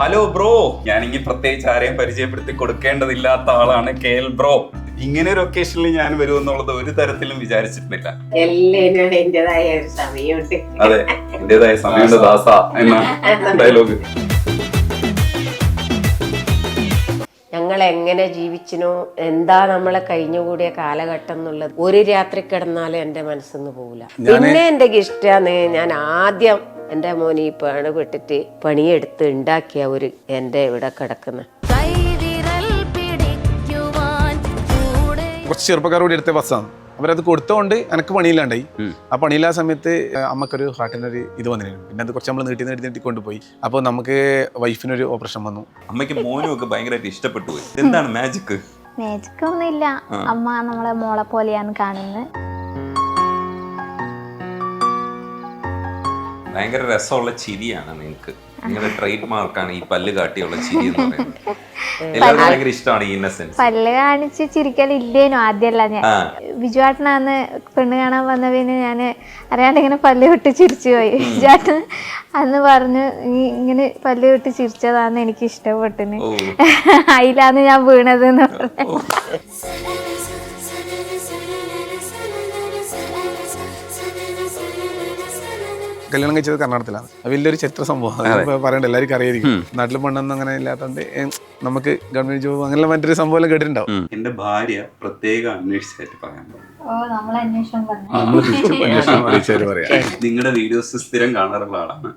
Hello bro, ഞാനിങ്ങനെ പ്രത്യേകിച്ച് ആരെയും പരിചയപ്പെടുത്തി കൊടുക്കേണ്ടതില്ലാത്ത ആളാണ് KL ബ്രോ. ഇങ്ങനെ ഒരു ഒക്കേഷനിൽ ഞാൻ വരുമെന്നുള്ളത് ഒരു തരത്തിലും വിചാരിച്ചിരുന്നില്ല. അതെ, എന്റേതായ സമയമുണ്ട് ദാസ എന്ന ഡയലോഗ്. ഞങ്ങൾ എങ്ങനെ ജീവിച്ചിനോ, എന്താ നമ്മളെ കഴിഞ്ഞുകൂടിയ കാലഘട്ടം എന്നുള്ളത് ഒരു രാത്രി കിടന്നാലും എന്റെ മനസ്സിന്ന് പോകില്ല. പിന്നെ എന്റെ ഇഷ്ടാന്ന് ഞാൻ ആദ്യം എന്റെ മോനെ ഈ പണിപ്പെട്ടിട്ട് പണിയെടുത്ത് ഉണ്ടാക്കിയ ഒരു എന്റെ ഇവിടെ കിടക്കുന്ന കുറച്ച് ചെറുപ്പക്കാരോട് എടുത്ത ബസ്സാണ്. അവരത് കൊടുത്തോണ്ട് എനിക്ക് പണിയില്ലാണ്ടായി. ആ പണിയില്ലാത്ത സമയത്ത് അമ്മക്കൊരു ഹാർട്ടിനൊരു ഇത് വന്നിരുന്നു. പിന്നെ അത് കുറച്ച് നമ്മൾ നീട്ടി കൊണ്ടുപോയി. അപ്പോൾ നമുക്ക് വൈഫിനൊരു ഓപ്പറേഷൻ വന്നു. അമ്മയ്ക്ക് മോനും ഒക്കെ ഭയങ്കരമായിട്ട് ഇഷ്ടപ്പെട്ടു പോയി. എന്താണ് മാജിക്? മാജിക് ഒന്നുമില്ല, അമ്മ നമ്മളെ മോളെ പോലെയാണ് കാണുന്നത്. ഭയങ്കര രസമുള്ള ചിരിയാണ് നിങ്ങൾക്ക്. നിങ്ങളുടെ ട്രേഡ് മാർക്കാണ് ഈ പല്ല് കാട്ടിയുള്ള ചിരി എന്ന് പറയുന്നത്. എല്ലാവർക്കും ഭയങ്കര ഇഷ്ടമാണ് ഈ ഇന്നസെൻസ്. പല്ല് കാണിച്ച് ചിരിക്കലില്ലേനോ ആദ്യമല്ല. ഞാൻ ബിജുവാട്ടനാന്ന് പെണ്ണ് കാണാൻ വന്ന പിന്നെ ഞാൻ അറിയാണ്ട് ഇങ്ങനെ പല്ല് വിട്ട് ചിരിച്ചു പോയി. ബിജുവാട്ടൻ അന്ന് പറഞ്ഞു ഇങ്ങനെ പല്ല് വിട്ട് ചിരിച്ചതാന്ന് എനിക്ക് ഇഷ്ടപ്പെട്ടിന്, അതിലാന്ന് ഞാൻ വീണത് എന്ന് പറഞ്ഞു. കല്യാണം കഴിച്ചത് കർണാടകത്തിലാണ്. വലിയൊരു ചരിത്ര സംഭവം പറയണ്ട, എല്ലാവർക്കും അറിയായിരിക്കും. നാട്ടിൽ പണ്ടൊന്നും അങ്ങനെ ഇല്ലാത്തതുകൊണ്ട് നമുക്ക് ഗവൺമെന്റ് ജോബ് അങ്ങനെ മറ്റൊരു സംഭവം എല്ലാം കേട്ടിട്ടുണ്ടാവും. എന്റെ ഭാര്യ പ്രത്യേകം അന്വേഷിച്ചായിട്ട് പറയാൻ പറഞ്ഞു. നിങ്ങളുടെ വീഡിയോസ് സ്ഥിരം കാണാറുള്ള ആളാണ്.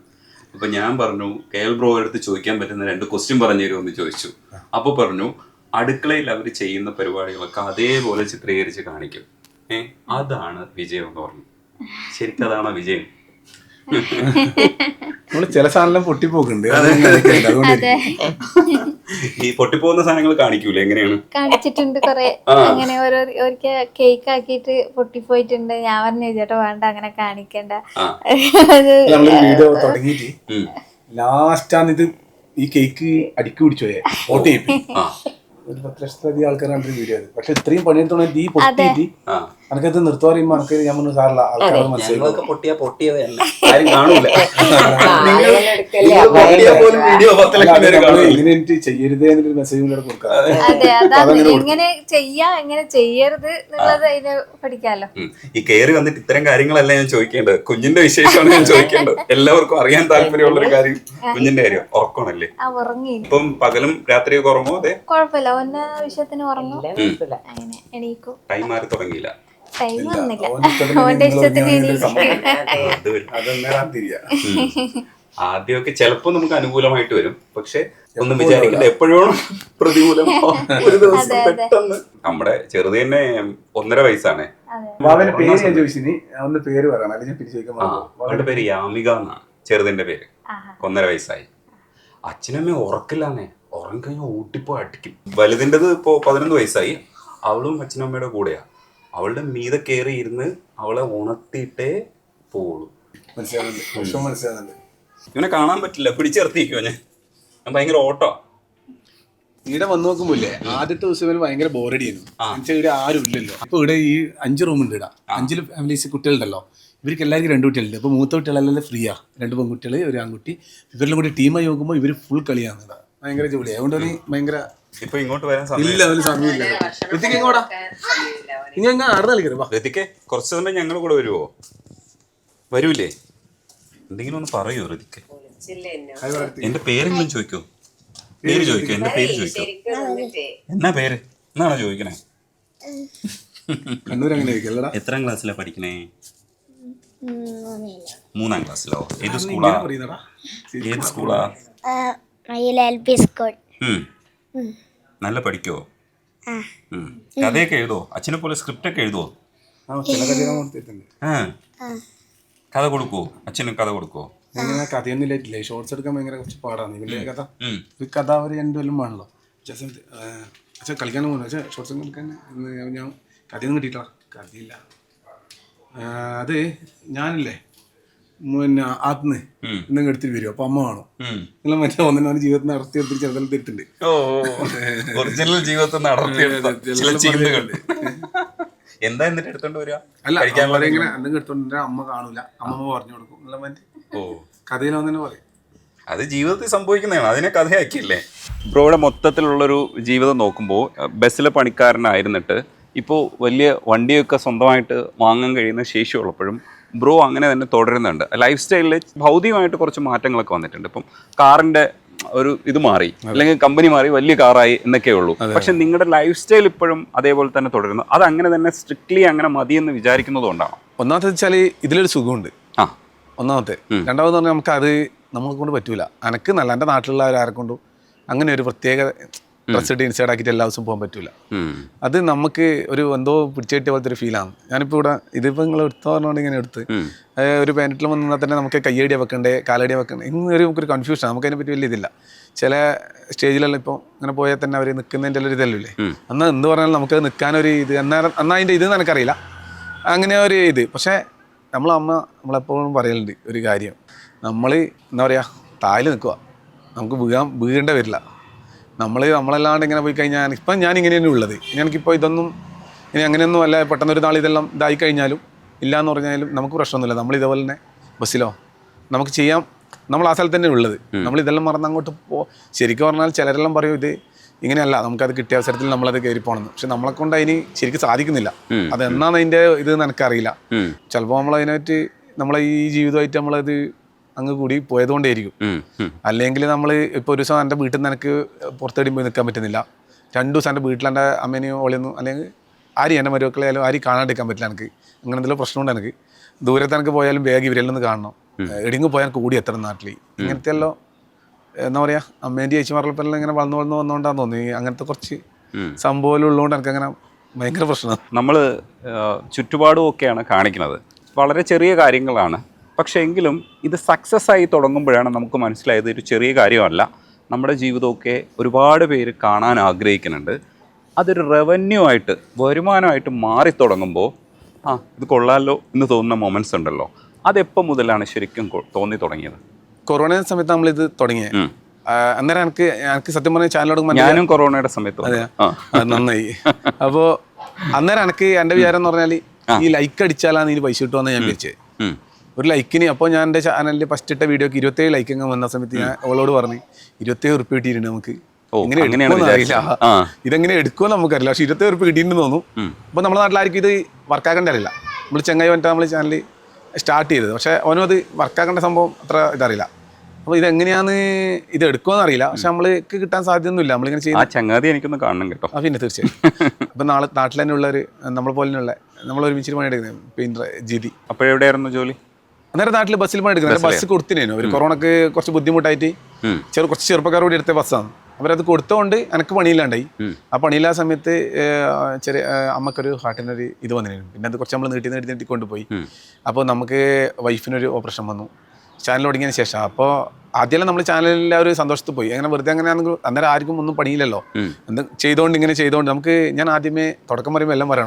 അപ്പൊ ഞാൻ പറഞ്ഞു KL ബ്രോ അടുത്ത് ചോദിക്കാൻ പറ്റുന്ന 2 ക്വസ്റ്റ്യൻ പറഞ്ഞു തരുമെന്ന് ചോദിച്ചു. അപ്പൊ പറഞ്ഞു അടുക്കളയിൽ അവർ ചെയ്യുന്ന പരിപാടികളൊക്കെ അതേപോലെ ചിത്രീകരിച്ച് കാണിക്കും. അതാണ് വിജയം എന്ന് പറഞ്ഞു. ശരിക്കും അതാണോ വിജയം? നമ്മള് ചില സാധനം പൊട്ടിപ്പോക്കുണ്ട്. ഈ പൊട്ടിപ്പോകുന്ന സാധനങ്ങൾ കാണിക്കൂലേ? എങ്ങനെയാണ് കാണിച്ചിട്ടുണ്ട് കൊറേ. അങ്ങനെ ഒരിക്കൽ കേക്ക് ആക്കിയിട്ട് പൊട്ടിപ്പോയിട്ടുണ്ട്. ഞാൻ പറഞ്ഞു ചേട്ടാ വേണ്ട, അങ്ങനെ കാണിക്കണ്ട. വീഡിയോ തുടങ്ങിയിട്ട് ലാസ്റ്റ് ഇത് ഈ കേക്ക് അടുക്കി പിടിച്ചോയെ ഓട്ട് ചെയ്യിപ്പി. ഒരു 10 ലക്ഷത്തിലധികം ആൾക്കാരാണ് വീഡിയോ. പക്ഷെ ഇത്രയും പണിയെടുത്തോണ്ട് ഈ പൊട്ടിയിട്ട് എനിക്കത് നിർത്താൻ പറയുമ്പോ എനിക്ക് ഞാൻ പറഞ്ഞു സാറില്ല ആൾക്കാർ മനസ്സിലാക്കി പൊട്ടിയാ പൊട്ടിയതല്ല, ആരും കാണൂല. എങ്ങനെ ചെയ്യരുത് എന്നൊരു മെസ്സേജ് കൂടെ കൊടുക്കാം. എങ്ങനെ ചെയ്യാ എങ്ങനെ ചെയ്യരുത് എന്നുള്ളത് അതിന് പഠിക്കാലോ. ഈ കയറി വന്നിട്ട് ഇത്തരം കാര്യങ്ങളല്ല ഞാൻ ചോദിക്കേണ്ടത്, കുഞ്ഞിന്റെ വിശേഷമാണ് ഞാൻ ചോദിക്കേണ്ടത്. എല്ലാവർക്കും അറിയാൻ താല്പര്യമുള്ള ഒരു കാര്യം കുഞ്ഞിന്റെ കാര്യം. ഉറക്കമാണല്ലേ? ഉറങ്ങി. ഇപ്പം പകലും രാത്രിയൊക്കെ ഉറങ്ങുമോ? അതെ, കുഴപ്പമില്ല. ഒന്ന ആവശ്യത്തിന് ഉറങ്ങും, അങ്ങനെ എണീക്കും. ടൈം മാറി തുടങ്ങിയില്ല. ടൈം വന്നില്ല, ഓന്റെ ഇഷ്ടത്തിന് ആദ്യമൊക്കെ ചിലപ്പോ നമുക്ക് അനുകൂലമായിട്ട് വരും. പക്ഷെ ഒന്നും വിചാരിക്കില്ല, എപ്പോഴും പ്രതികൂലം. ഒരു ദിവസം പെട്ടെന്ന് നമ്മുടെ ചെറുത് തന്നെ 1.5 വയസ്സാണ്. അവളുടെ പേര് യാമിക എന്നാണ്, ചെറുതിന്റെ പേര്. 1.5 വയസ്സായി. അച്ഛനമ്മ ഉറക്കില്ലാന്നേ, ഉറങ്ങിക്കഴിഞ്ഞാൽ ഊട്ടിപ്പോ അടിക്കും. വലുതിൻ്റെത് ഇപ്പോ 11 വയസ്സായി. അവളും അച്ഛനമ്മയുടെ കൂടെയാ. അവളുടെ മീതെ കയറി ഇരുന്ന് അവളെ ഉണർത്തിയിട്ടേ പോവുള്ളൂ. ഇവനെ കാണാൻ പറ്റില്ല, പിടിച്ചിറത്തിക്കോ. ഞാൻ ഭയങ്കര ഓട്ടോ. ഇവിടെ വന്ന് നോക്കുമ്പോല്ലേ ആദ്യത്തെ ദിവസം ഭയങ്കര ബോറടിയായിരുന്നു. എന്നുവെച്ചാൽ ഇവിടെ ആരും ഇല്ലല്ലോ. ഇപ്പൊ ഇവിടെ ഈ 5 റൂമുണ്ട്. ഇവിടെ 5 ഫാമിലീസ് കുട്ടികളുണ്ടല്ലോ. ഇവർക്ക് എല്ലാവർക്കും 2 കുട്ടികളുണ്ട്. ഇപ്പൊ മൂത്ത കുട്ടികളെല്ലാം ഫ്രീയാ, 2 പെൺകുട്ടികൾ 1 ആൺകുട്ടി. ഇവരെല്ലാം കൂടി ടീമായി നോക്കുമ്പോൾ ഇവര് ഫുൾ കളിയാണ്. ഇവിടെ ഭയങ്കര ജോലിയാണ്. അതുകൊണ്ട് ഭയങ്കര ഇപ്പൊ ഇങ്ങോട്ട് വരാൻ സമയമില്ല. കുറച്ച് സമയം ഞങ്ങൾ കൂടെ വരുവോ? വരൂലേ? എന്തെങ്കിലും ഒന്ന് പറയൂ ഋതിക്ക്. എന്റെ പേരെങ്കിലും ചോദിക്കോ? പേര് ചോദിക്കോ? എന്റെ പേര് ചോദിക്കോ? എന്നാ പേര് എന്നാണോ ചോദിക്കണേ? എത്രാം ക്ലാസ്സിലാ പഠിക്കണേ? 3-ാം ക്ലാസ്സിലോ? ഏത് സ്കൂളാ? ഏത് സ്കൂളാ? നല്ല പഠിക്കോ? കഥയൊക്കെ എഴുതോ? അച്ഛനെ പോലെ സ്ക്രിപ്റ്റ് ഒക്കെ എഴുതുവോ? കഥ കൊടുക്കോ? അച്ഛന് കഥ കൊടുക്കോ? കഥയൊന്നും ഇല്ലായിട്ടില്ലേ. ഷോർട്സ് എടുക്കാൻ ഭയങ്കര കുറച്ച് പാടാണ്. ഇവന്റെ കഥ ഒരു കഥ ഒരു 2 കൊല്ലം വേണല്ലോ. അച്ഛൻ കളിക്കാനും പോകുന്നു. പക്ഷേ ഷോർട്സ് എടുക്കാൻ ഞാൻ കഥയൊന്നും കിട്ടിയിട്ടില്ല. കഥയില്ല. അത് ഞാനില്ലേ പിന്നെ ആത്ന്ന് എന്തെങ്കിലും എടുത്തിട്ട് വരും. അപ്പൊ അമ്മ കാണും. നിങ്ങൾ മറ്റേ ഒന്നിനും ജീവിതത്തിൽ നടത്തി എടുത്തിട്ട് ചെറുതെല്ലാം തിട്ടുണ്ട്. ഒറിജിനൽ ജീവിതത്തിൽ എന്താ എന്നിട്ട് എടുത്തോണ്ട് വരിക? അല്ല, ഇങ്ങനെ എന്തെങ്കിലും എടുത്തോണ്ട് അമ്മ കാണൂല. അമ്മ പറഞ്ഞു കൊടുക്കും. കഥയിൽ ഒന്നെ പറയും. അത് ജീവിതത്തിൽ സംഭവിക്കുന്നതാണ്, അതിനെ കഥയാക്കിയല്ലേ. ബ്രോയുടെ മൊത്തത്തിലുള്ളൊരു ജീവിതം നോക്കുമ്പോൾ ബസ്സിലെ പണിക്കാരനായിരുന്നിട്ട് ഇപ്പോൾ വലിയ വണ്ടിയൊക്കെ സ്വന്തമായിട്ട് വാങ്ങാൻ കഴിയുന്ന ശേഷിയുള്ളപ്പോഴും ബ്രോ അങ്ങനെ തന്നെ തുടരുന്നുണ്ട്. ലൈഫ് സ്റ്റൈലിൽ ഭൗതികമായിട്ട് കുറച്ച് മാറ്റങ്ങളൊക്കെ വന്നിട്ടുണ്ട്. ഇപ്പം കാറിൻ്റെ ഒരു ഇത് മാറി, അല്ലെങ്കിൽ കമ്പനി മാറി, വലിയ കാറായി എന്നൊക്കെ ഉള്ളൂ. പക്ഷെ നിങ്ങളുടെ ലൈഫ് സ്റ്റൈൽ ഇപ്പോഴും അതേപോലെ തന്നെ തുടരുന്നു. അത് അങ്ങനെ തന്നെ സ്ട്രിക്ട്ലി അങ്ങനെ മതിയെന്ന് വിചാരിക്കുന്നത് കൊണ്ടാണ്. ഒന്നാമത്തെ വെച്ചാൽ ഇതിലൊരു സുഖമുണ്ട്. ഒന്നാമത്തെ. രണ്ടാമതെന്ന് പറഞ്ഞാൽ നമുക്കത് നമ്മളെ കൊണ്ട് പറ്റൂല. എനിക്ക് നല്ല എൻ്റെ നാട്ടിലുള്ള ആരെ കൊണ്ടും അങ്ങനെ ഒരു പ്രത്യേക ഡ്രസ് ഇട്ട് ഇൻസൈഡ് ആക്കിയിട്ട് എല്ലാ ദിവസവും പോകാൻ പറ്റൂല. അത് നമുക്ക് ഒരു എന്തോ പിടിച്ചേറ്റിയ പോലത്തെ ഒരു ഫീലാണ്. ഞാനിപ്പോൾ ഇവിടെ ഇതിപ്പോൾ നിങ്ങൾ എടുത്തു പറഞ്ഞുകൊണ്ട് ഇങ്ങനെ എടുത്ത് ഒരു പാൻറ്റിൽ വന്നാൽ തന്നെ നമുക്ക് കയ്യടിയ വെക്കണ്ടേ കാലടിയ വെക്കണ്ടേ ഇന്നൊരു നമുക്കൊരു കൺഫ്യൂഷൻ. നമുക്കതിനെ പറ്റി വലിയ ഇതില്ല. ചില സ്റ്റേജിലെല്ലാം ഇപ്പോൾ ഇങ്ങനെ പോയാൽ തന്നെ അവർ നിൽക്കുന്നതിൻ്റെ ഒരു ഇതല്ലേ. എന്നാൽ എന്ത് പറഞ്ഞാലും നമുക്ക് നിൽക്കാനൊരു ഇത് എന്നാൽ അതിൻ്റെ ഇത് എനിക്കറിയില്ല, അങ്ങനെ ഒരു ഇത്. പക്ഷേ നമ്മളെപ്പോഴും പറയലുണ്ട് ഒരു കാര്യം, നമ്മൾ എന്താ പറയുക താഴെ നിൽക്കുക, നമുക്ക് വീഴേണ്ട വരില്ല. നമ്മളല്ലാണ്ട് ഇങ്ങനെ പോയി കഴിഞ്ഞാൽ ഇപ്പം ഞാൻ ഇങ്ങനെയാണ് ഉള്ളത്. എനിക്കിപ്പോൾ ഇതൊന്നും ഇനി അങ്ങനെയൊന്നും അല്ല. പെട്ടെന്നൊരു നാൾ ഇതെല്ലാം ഇതായി കഴിഞ്ഞാലും ഇല്ല എന്ന് പറഞ്ഞാലും നമുക്ക് പ്രശ്നമൊന്നുമില്ല. നമ്മൾ ഇതേപോലെ തന്നെ ബസ്സിലോ നമുക്ക് ചെയ്യാം. നമ്മൾ ആ സ്ഥലത്ത് തന്നെ ഉള്ളത്. നമ്മളിതെല്ലാം മറന്ന് അങ്ങോട്ട് ശരിക്കും പറഞ്ഞാൽ ചിലരെല്ലാം പറയും ഇത് ഇങ്ങനെയല്ല, നമുക്കത് കിട്ടിയ അവസരത്തിൽ നമ്മളത് കയറി പോകണമെന്ന്. പക്ഷെ നമ്മളെ കൊണ്ട് അതിന് ശരിക്കും സാധിക്കുന്നില്ല. അതെന്നാണ് അതിൻ്റെ ഇത് എനിക്കറിയില്ല. ചിലപ്പോൾ നമ്മളതിനായിട്ട് നമ്മളെ ഈ ജീവിതമായിട്ട് നമ്മളത് അങ്ങ് കൂടി പോയതുകൊണ്ടേയിരിക്കും. അല്ലെങ്കിൽ നമ്മൾ ഇപ്പോൾ ഒരു ദിവസം എൻ്റെ വീട്ടിൽ നിന്ന് എനിക്ക് പുറത്തേടി പോയി നിൽക്കാൻ പറ്റുന്നില്ല. 2 ദിവസം എൻ്റെ വീട്ടിൽ എൻ്റെ അമ്മേനെയോ ഓളിയൊന്നും അല്ലെങ്കിൽ ആരും എൻ്റെ മരുമക്കളെ ആയാലും ആരും കാണാണ്ടിരിക്കാൻ പറ്റില്ല. എനിക്ക് അങ്ങനെ എന്തെങ്കിലും പ്രശ്നമുണ്ട്. എനിക്ക് ദൂരത്ത് എനിക്ക് പോയാലും വേഗം ഇവരെല്ലാം ഒന്ന് കാണണം. എടിങ്ങ് പോയാൽ എനിക്ക് കൂടി എത്തണം നാട്ടിൽ. ഇങ്ങനത്തെ എല്ലാം എന്താ പറയുക അമ്മേൻ്റെ ചേച്ചിമാരെല്ലാം ഇങ്ങനെ വളർന്നു വന്നുകൊണ്ടാന്ന് തോന്നി. അങ്ങനത്തെ കുറച്ച് സംഭവം ഉള്ളതുകൊണ്ട് എനിക്കങ്ങനെ ഭയങ്കര പ്രശ്നമാണ്. നമ്മൾ ചുറ്റുപാടും ഒക്കെയാണ് കാണിക്കുന്നത്, വളരെ ചെറിയ കാര്യങ്ങളാണ്. പക്ഷേ എങ്കിലും ഇത് സക്സസ് ആയി തുടങ്ങുമ്പോഴാണ് നമുക്ക് മനസ്സിലായത് ഒരു ചെറിയ കാര്യമല്ല. നമ്മുടെ ജീവിതമൊക്കെ ഒരുപാട് പേര് കാണാൻ ആഗ്രഹിക്കുന്നുണ്ട്. അതൊരു റവന്യൂ ആയിട്ട് വരുമാനമായിട്ട് മാറി തുടങ്ങുമ്പോൾ ഇത് കൊള്ളാമല്ലോ എന്ന് തോന്നുന്ന മൊമെൻറ്റ്സ് ഉണ്ടല്ലോ, അതെപ്പോൾ മുതലാണ് ശരിക്കും തോന്നി തുടങ്ങിയത്? കൊറോണ സമയത്ത് നമ്മളിത് തുടങ്ങിയത്. അന്നേരം എനിക്ക് സത്യം പറഞ്ഞ ചാനലോട് ഞാനും കൊറോണയുടെ സമയത്ത്. അതെ, നന്നായി. അപ്പോൾ അന്നേരം എനിക്ക് എൻ്റെ വിചാരം എന്ന് പറഞ്ഞാൽ ഈ ലൈക്ക് അടിച്ചാലാണ് ഇതിന് പൈസ കിട്ടുമെന്ന് ഞാൻ വിളിച്ചത്. ഒരു ലൈക്കിന് അപ്പോൾ ഞാൻ എൻ്റെ ചാനലിൽ ഫസ്റ്റ് ഇട്ട വീഡിയോക്ക് 27 ലൈക്ക് അങ്ങ് വന്ന സമയത്ത് ഞാൻ അവളോട് പറഞ്ഞു 27 ഉറുപ്പിക കിട്ടിയിട്ടുണ്ട്. നമുക്ക് ഇങ്ങനെ എടുക്കുമെന്ന് അറിയില്ല, ഇതെങ്ങനെ എടുക്കുമെന്ന് നമുക്കറിയില്ല. പക്ഷെ 27 ഉറുപ്പിക കിട്ടിയിട്ടുണ്ടെന്ന് തോന്നുന്നു. അപ്പോൾ നമ്മുടെ നാട്ടിലായിരിക്കും ഇത് വർക്കാക്കേണ്ട അറിയില്ല. നമ്മൾ ചെങ്ങായി വന്നിട്ട് നമ്മൾ ചാനൽ സ്റ്റാർട്ട് ചെയ്തത്. പക്ഷേ അവനും അത് വർക്കാക്കേണ്ട സംഭവം അത്ര ഇതറിയില്ല. അപ്പോൾ ഇതെങ്ങനെയാണ് ഇത് എടുക്കുമെന്ന് അറിയില്ല. പക്ഷെ നമ്മൾക്ക് കിട്ടാൻ സാധ്യതയൊന്നുമില്ല. നമ്മളിങ്ങനെ ചെയ്യുന്ന ചങ്ങാതി എനിക്കൊന്ന് കാണണം കേട്ടോ. പിന്നെ തീർച്ചയായും. അപ്പം നാട്ടിൽ തന്നെ ഉള്ളൊരു നമ്മളെ പോലെ നമ്മൾ ഒരുമിച്ച് പണിയെടുക്കുന്നത് പെയിൻറ്റർ ജിതി. അപ്പോഴെവിടെയായിരുന്നു ജോലി? അന്നേരം നാട്ടിൽ ബസ്സിൽ പണിയെടുക്കുന്നത്. ബസ് കൊടുത്തിനേനു ഒരു കൊറോണക്ക് കുറച്ച് ബുദ്ധിമുട്ടായിട്ട് കുറച്ച് ചെറുപ്പക്കാർ കൂടി എടുത്ത ബസ്സാണ്. അവരത് കൊടുത്തോണ്ട് എനിക്ക് പണിയില്ലാണ്ടായി. ആ പണിയില്ലാത്ത സമയത്ത് ചെറിയ അമ്മക്കൊരു ഹാർട്ടിനൊരു ഇത് വന്നിരുന്നു. പിന്നെ അത് കുറച്ച് നമ്മൾ നീട്ടി കൊണ്ടുപോയി. അപ്പോൾ നമുക്ക് വൈഫിനൊരു ഓപ്പറേഷൻ വന്നു ചാനൽ തുടങ്ങിയതിന് ശേഷം. അപ്പോൾ ആദ്യമെല്ലാം നമ്മൾ ചാനലിലെ ഒരു സന്തോഷത്തിൽ പോയി. അങ്ങനെ വെറുതെ അങ്ങനെ ആണെങ്കിൽ അന്നേരം ആർക്കും ഒന്നും പണിയില്ലല്ലോ. എന്ത് ചെയ്തുകൊണ്ട് ഇങ്ങനെ ചെയ്തുകൊണ്ട് നമുക്ക് ഞാൻ ആദ്യമേ തുടക്കം പറയുമ്പോൾ എല്ലാം പറയണം.